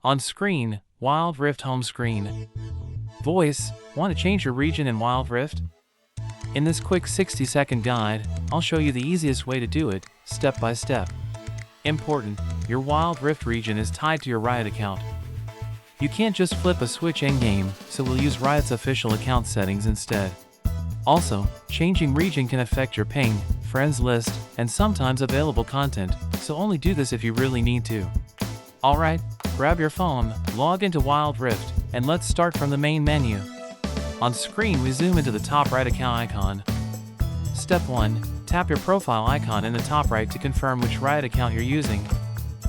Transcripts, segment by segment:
On screen, Wild Rift home screen. Voice, want to change your region in Wild Rift? In this quick 60-second guide, I'll show you the easiest way to do it, step by step. Important, your Wild Rift region is tied to your Riot account. You can't just flip a switch in-game, so we'll use Riot's official account settings instead. Also, changing region can affect your ping, friends list, and sometimes available content, so only do this if you really need to. Alright, grab your phone, log into Wild Rift, and let's start from the main menu. On screen we zoom into the top right account icon. Step 1, tap your profile icon in the top right to confirm which Riot account you're using.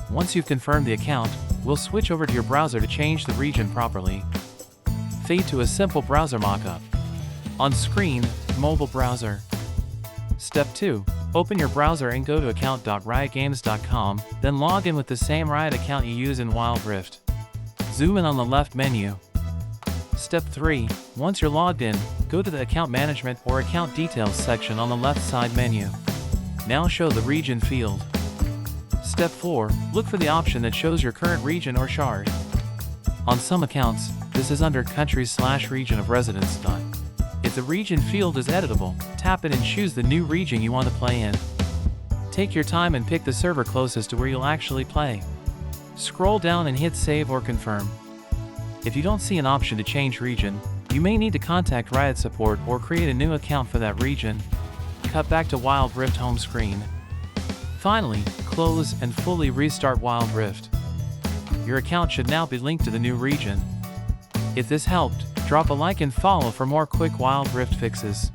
Once you've confirmed the account, we'll switch over to your browser to change the region properly. Fade to a simple browser mockup. On screen, mobile browser. Step 2, open your browser and go to account.riotgames.com, then log in with the same Riot account you use in Wild Rift. Zoom in on the left menu. Step 3, once you're logged in, go to the Account Management or Account Details section on the left side menu. Now show the region field. Step 4, look for the option that shows your current region or shard. On some accounts, this is under Countries/Region of Residence. If the region field is editable, tap it and choose the new region you want to play in. Take your time and pick the server closest to where you'll actually play. Scroll down and hit Save or Confirm. If you don't see an option to change region, you may need to contact Riot support or create a new account for that region. Cut back to Wild Rift home screen. Finally, close and fully restart Wild Rift. Your account should now be linked to the new region. If this helped, drop a like and follow for more quick Wild Rift fixes.